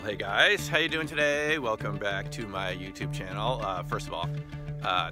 Hey guys, how you doing today? Welcome back to my YouTube channel. First of all,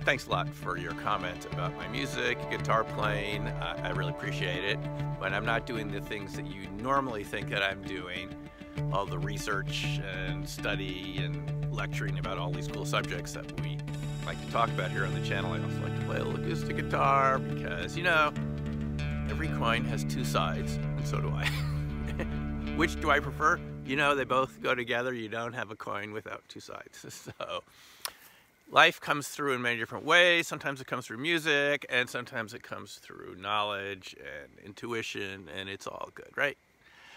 thanks a lot for your comment about my music, guitar playing. I really appreciate it. When I'm not doing the things that you normally think that I'm doing, all the research and study and lecturing about all these cool subjects that we like to talk about here on the channel, I also like to play a little acoustic guitar because, you know, every coin has two sides, and so do I. Which do I prefer? You know, they both go together. You don't have a coin without two sides. So life comes through in many different ways. Sometimes it comes through music, and sometimes it comes through knowledge and intuition, and it's all good, right?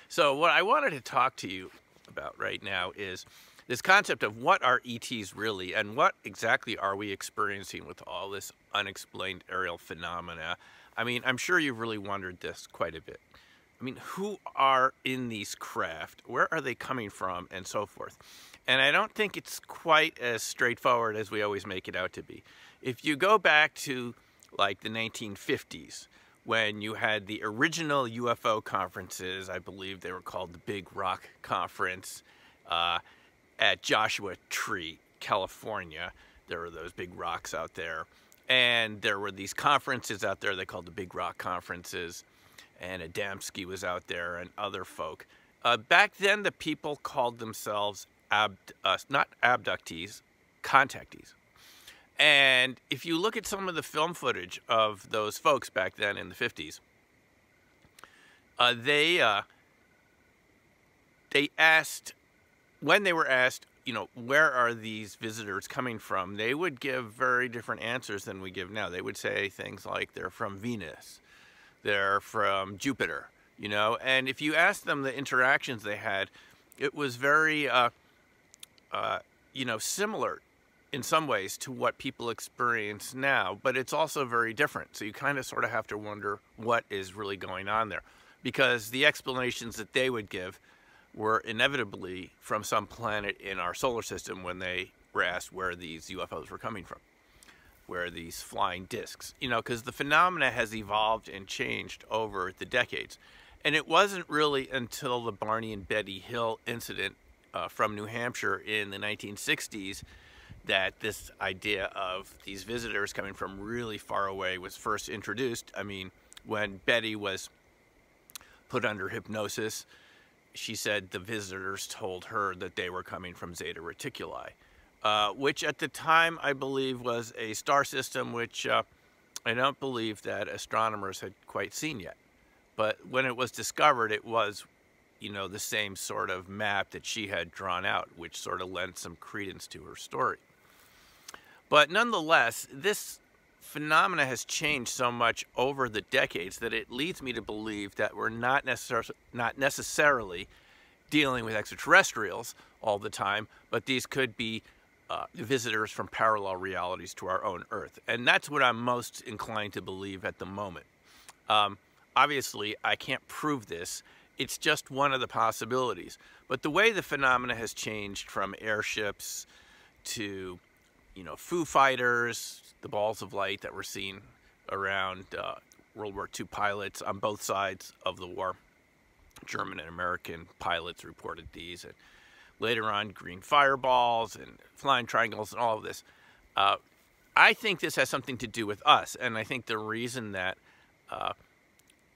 So what I wanted to talk to you about right now is this concept of what are ETs really, and what exactly are we experiencing with all this unexplained aerial phenomena. I mean, I'm sure you've really wondered this quite a bit. I mean, who are in these craft? Where are they coming from? And so forth. And I don't think it's quite as straightforward as we always make it out to be. If you go back to like the 1950s, when you had the original UFO conferences, I believe they were called the Big Rock Conference at Joshua Tree, California. There were those big rocks out there. And there were these conferences out there they called the Big Rock Conferences. And Adamski was out there and other folk. Back then, the people called themselves not abductees, contactees. And if you look at some of the film footage of those folks back then in the 50s, they asked, when they were asked, you know, where are these visitors coming from, they would give very different answers than we give now. They would say things like they're from Venus. They're from Jupiter, you know, and if you ask them the interactions they had, it was very, you know, similar in some ways to what people experience now, but it's also very different. So you kind of sort of have to wonder what is really going on there, because the explanations that they would give were inevitably from some planet in our solar system when they were asked where these UFOs were coming from. Where these flying discs, you know, because the phenomena has evolved and changed over the decades. And it wasn't really until the Barney and Betty Hill incident from New Hampshire in the 1960s that this idea of these visitors coming from really far away was first introduced. I mean, when Betty was put under hypnosis, she said the visitors told her that they were coming from Zeta Reticuli. Which at the time I believe was a star system which I don't believe that astronomers had quite seen yet. But when it was discovered, it was, you know, the same sort of map that she had drawn out, which sort of lent some credence to her story. But nonetheless, this phenomena has changed so much over the decades that it leads me to believe that we're not necessarily dealing with extraterrestrials all the time, but these could be visitors from parallel realities to our own Earth. And that's what I'm most inclined to believe at the moment. Obviously, I can't prove this. It's just one of the possibilities. But the way the phenomena has changed from airships to, you know, Foo Fighters, the balls of light that we're seeing around World War II pilots on both sides of the war. German and American pilots reported these. And later on, green fireballs and flying triangles and all of this. I think this has something to do with us. And I think the reason that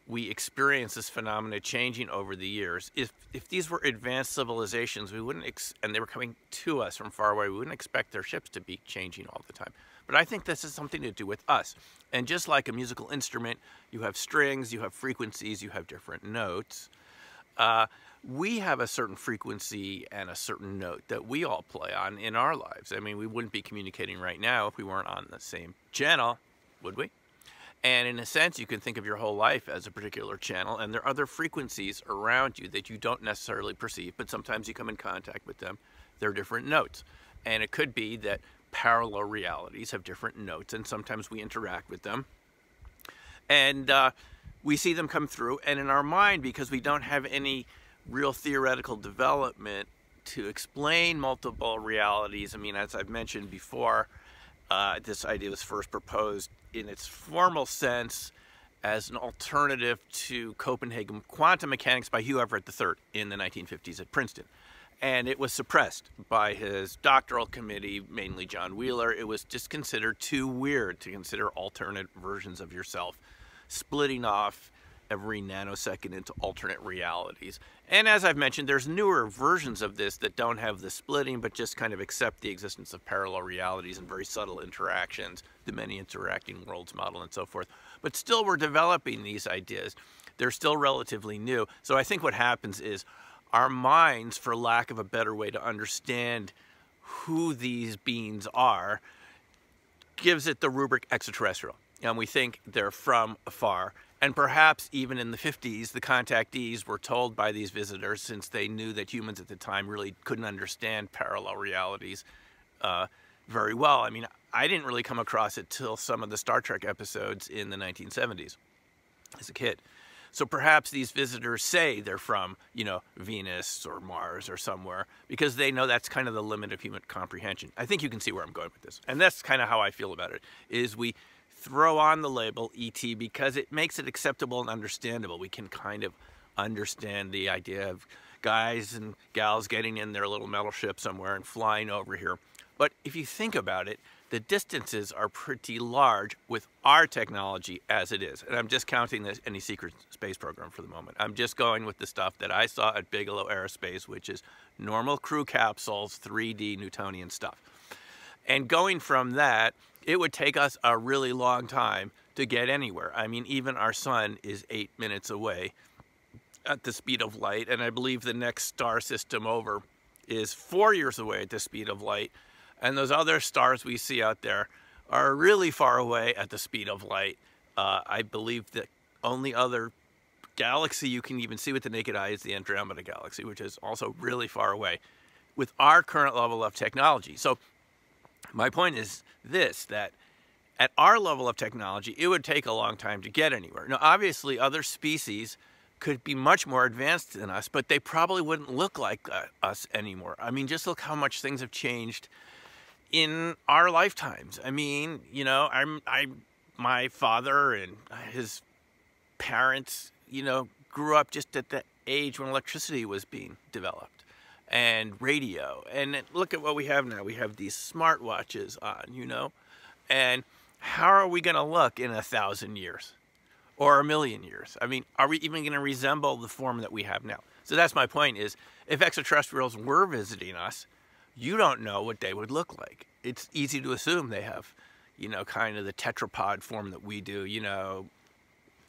we experience this phenomena changing over the years, if these were advanced civilizations, we wouldn't, and they were coming to us from far away, we wouldn't expect their ships to be changing all the time. But I think this has something to do with us. And just like a musical instrument, you have strings, you have frequencies, you have different notes. We have a certain frequency and a certain note that we all play on in our lives. I mean, we wouldn't be communicating right now if we weren't on the same channel, would we? And in a sense, you can think of your whole life as a particular channel, and there are other frequencies around you that you don't necessarily perceive, but sometimes you come in contact with them. They're different notes. And it could be that parallel realities have different notes, and sometimes we interact with them. And we see them come through, and in our mind, because we don't have any real theoretical development to explain multiple realities. I mean, as I've mentioned before, this idea was first proposed in its formal sense as an alternative to Copenhagen quantum mechanics by Hugh Everett III in the 1950s at Princeton. And it was suppressed by his doctoral committee, mainly John Wheeler. It was just considered too weird to consider alternate versions of yourself, splitting off every nanosecond into alternate realities. And as I've mentioned, there's newer versions of this that don't have the splitting, but just kind of accept the existence of parallel realities and very subtle interactions, the many interacting worlds model and so forth. But still, we're developing these ideas. They're still relatively new. So I think what happens is our minds, for lack of a better way to understand who these beings are, gives it the rubric extraterrestrial. And we think they're from afar. And perhaps even in the 50s, the contactees were told by these visitors, since they knew that humans at the time really couldn't understand parallel realities very well. I mean, I didn't really come across it till some of the Star Trek episodes in the 1970s as a kid. So perhaps these visitors say they're from, you know, Venus or Mars or somewhere, because they know that's kind of the limit of human comprehension. I think you can see where I'm going with this. And that's kind of how I feel about it, is we throw on the label ET because it makes it acceptable and understandable. We can kind of understand the idea of guys and gals getting in their little metal ship somewhere and flying over here. But if you think about it, the distances are pretty large with our technology as it is. And I'm discounting this any secret space program for the moment. I'm just going with the stuff that I saw at Bigelow Aerospace, which is normal crew capsules, 3D Newtonian stuff. And going from that, it would take us a really long time to get anywhere. I mean, even our sun is 8 minutes away at the speed of light. And I believe the next star system over is 4 years away at the speed of light. And those other stars we see out there are really far away at the speed of light. I believe the only other galaxy you can even see with the naked eye is the Andromeda Galaxy, which is also really far away with our current level of technology. So my point is this, that at our level of technology, it would take a long time to get anywhere. Now, obviously, other species could be much more advanced than us, but they probably wouldn't look like us anymore. I mean, just look how much things have changed in our lifetimes. I mean, you know, my father and his parents, you know, grew up just at the age when electricity was being developed and radio. And look at what we have now. We have these smartwatches on, you know, and how are we going to look in 1,000 years or 1,000,000 years? I mean, are we even going to resemble the form that we have now? So that's my point, is if extraterrestrials were visiting us, you don't know what they would look like. It's easy to assume they have, you know, kind of the tetrapod form that we do, you know,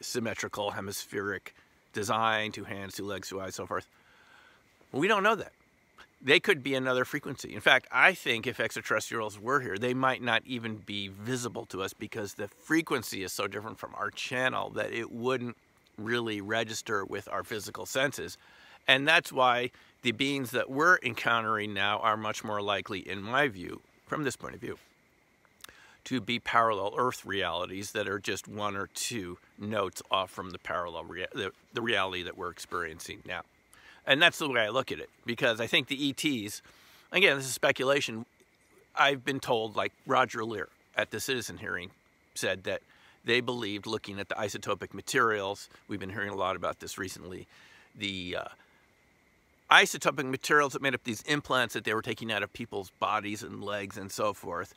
symmetrical, hemispheric design, 2 hands, 2 legs, 2 eyes, so forth. Well, we don't know that. They could be another frequency. In fact, I think if extraterrestrials were here, they might not even be visible to us because the frequency is so different from our channel that it wouldn't really register with our physical senses. And that's why the beings that we're encountering now are much more likely, in my view, from this point of view, to be parallel Earth realities that are just 1 or 2 notes off from the parallel the reality that we're experiencing now. And that's the way I look at it, because I think the ETs, again, this is speculation. I've been told, like Roger Lear at the Citizen hearing said that they believed, looking at the isotopic materials, we've been hearing a lot about this recently, the isotopic materials that made up these implants that they were taking out of people's bodies and legs and so forth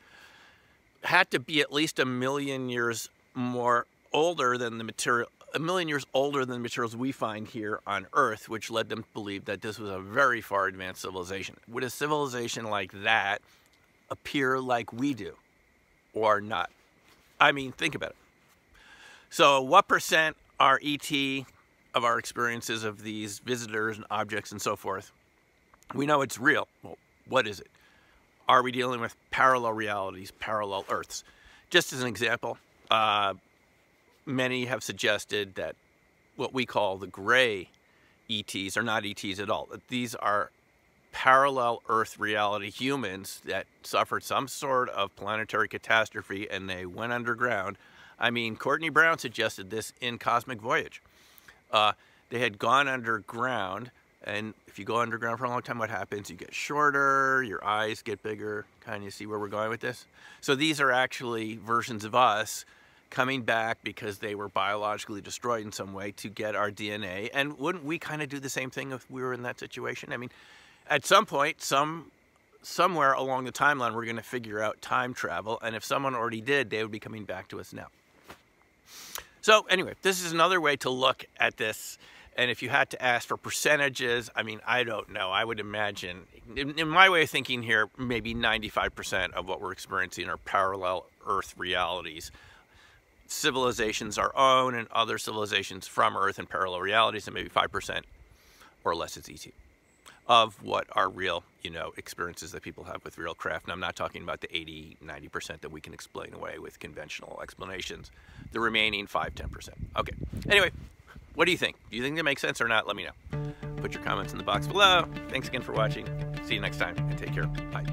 had to be at least 1,000,000 years more older than the material, 1,000,000 years older than the materials we find here on Earth, which led them to believe that this was a very far advanced civilization. Would a civilization like that appear like we do or not? I mean, think about it. So what percent are ET of our experiences of these visitors and objects and so forth? We know it's real. Well, what is it? Are we dealing with parallel realities, parallel Earths? Just as an example, many have suggested that what we call the gray ETs are not ETs at all. These are parallel Earth reality humans that suffered some sort of planetary catastrophe and they went underground. I mean, Courtney Brown suggested this in Cosmic Voyage. They had gone underground, and if you go underground for a long time, what happens? You get shorter, your eyes get bigger. Kind of see where we're going with this? So these are actually versions of us coming back because they were biologically destroyed in some way to get our DNA. And wouldn't we kind of do the same thing if we were in that situation? I mean, at some point, somewhere along the timeline, we're going to figure out time travel. And if someone already did, they would be coming back to us now. So anyway, this is another way to look at this. And if you had to ask for percentages, I mean, I don't know. I would imagine, in my way of thinking here, maybe 95% of what we're experiencing are parallel Earth realities. Civilizations our own and other civilizations from Earth and parallel realities, and maybe 5% or less is ET of what are real, you know, experiences that people have with real craft. And I'm not talking about the 80-90% that we can explain away with conventional explanations. The remaining 5-10%. Okay. Anyway, what do you think? Do you think that makes sense or not? Let me know. Put your comments in the box below. Thanks again for watching. See you next time, and take care. Bye.